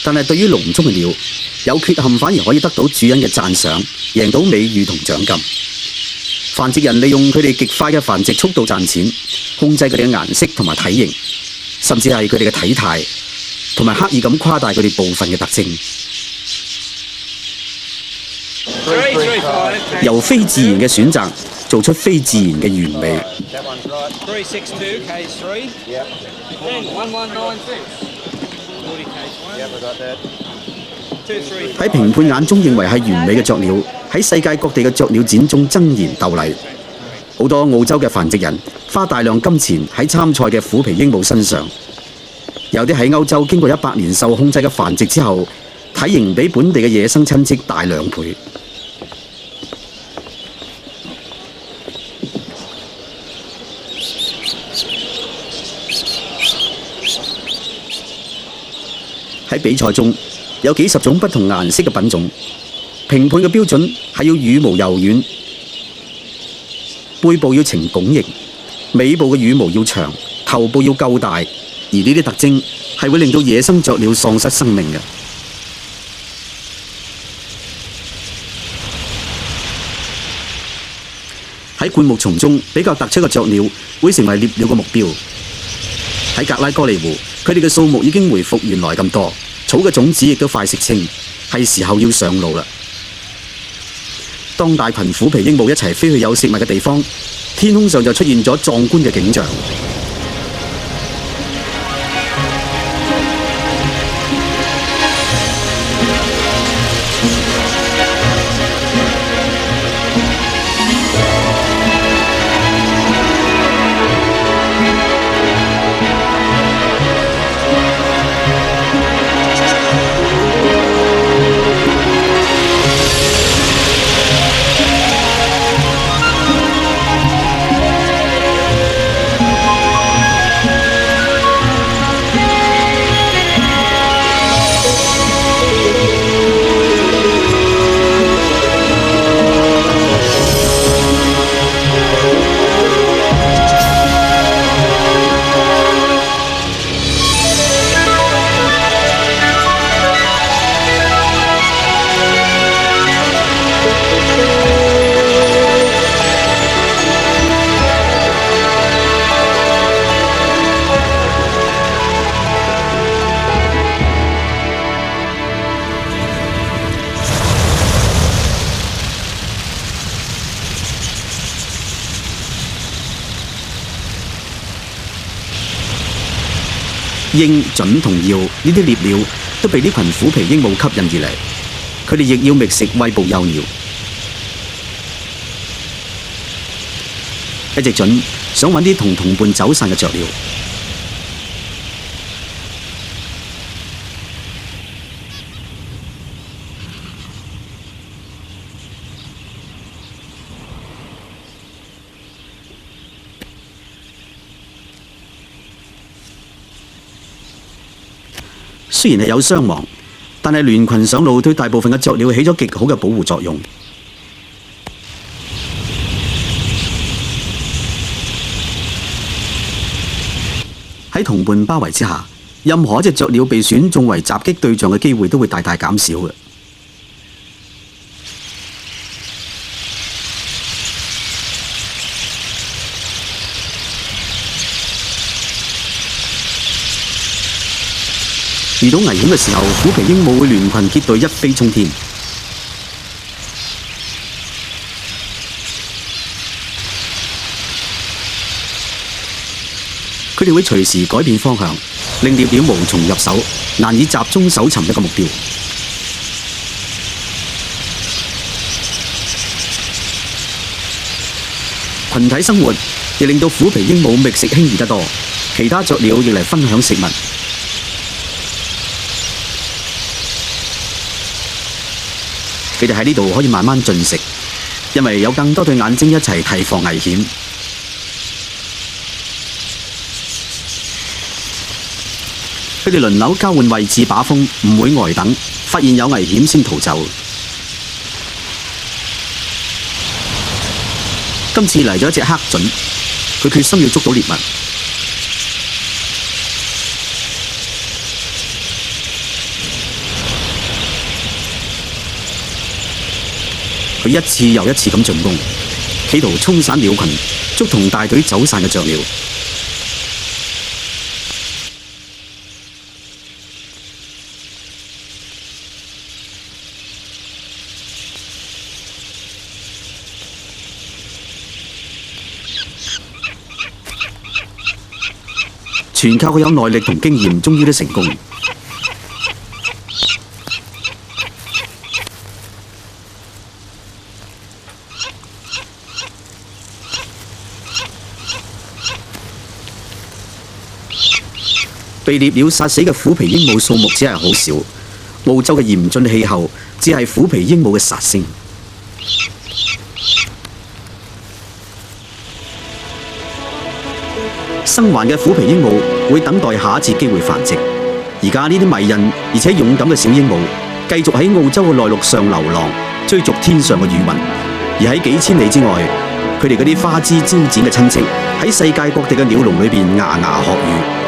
但係對於籠中嘅鳥，有缺陷反而可以得到主人嘅讚賞，贏到美譽同獎金。繁殖人利用佢哋極快嘅繁殖速度賺錢，控制佢哋嘅顏色同埋體型，甚至係佢哋嘅體態，同埋刻意咁誇大佢哋部分嘅特徵。由非自然嘅選擇做出非自然嘅完美。喺評判眼中認為係完美嘅雀鳥，喺世界各地嘅雀鳥展中爭妍鬥麗。好多澳洲嘅繁殖人花大量金錢喺參賽嘅虎皮鸚鵡身上，有啲喺歐洲經過100年受控制嘅繁殖之後，體型比本地嘅野生親戚大2倍。喺比賽中有幾十種不同顏色嘅品種，評判嘅標準係要羽毛柔軟，背部要呈拱形，尾部嘅羽毛要長，頭部要夠大，而呢啲特徵係會令到野生雀鳥喪失生命嘅。喺灌木叢中比較突出嘅雀鳥會成為獵鳥嘅目標。喺格拉哥利湖，佢哋嘅數目已經回復原來咁多，草嘅種子亦都快食清，係時候要上路啦。當大群虎皮鸚鵡一齊飛去有食物嘅地方，天空上就出現咗壯觀嘅景象。鷹、隼同鷂呢啲獵鳥都被呢群虎皮鸚鵡吸引而嚟，佢哋亦要覓食餵哺幼鳥。一隻隼想揾啲同同伴走散嘅雀鳥，雖然係有傷亡，但係聯群上路對大部分嘅雀鳥起咗極好嘅保護作用。喺同伴包圍之下，任何一隻雀鳥被選中為襲擊對象嘅機會都會大大減少嘅。遇到危險嘅時候，虎皮鸚鵡會聯群結隊一飛沖天。佢哋會隨時改變方向，令獵鳥無從入手，難以集中搜尋一個目標。群體生活亦令到虎皮鸚鵡覓食輕易得多，其他雀鳥亦嚟分享食物。佢哋喺呢度可以慢慢進食，因為有更多對眼睛一齊提防危險。佢哋輪流交換位置把風，唔會呆等，發現有危險先逃走。今次嚟咗一隻黑隼，佢決心要捉到獵物。佢一次又一次咁進攻，企圖沖散鳥群，捉同大隊走散嘅雀鳥。全靠佢有耐力同經驗，終於都成功。被獵鳥殺死嘅虎皮鸚鵡數目只係好少，澳洲嘅嚴峻氣候只係虎皮鸚鵡嘅殺聲。生還嘅虎皮鸚鵡會等待下一次機會繁殖。而家呢啲迷人而且勇敢嘅小鸚鵡，繼續喺澳洲嘅內陸上流浪，追逐天上嘅雨雲。而喺幾千里之外，佢哋嗰啲花枝招展嘅親戚喺世界各地嘅鳥籠裏邊牙牙學語。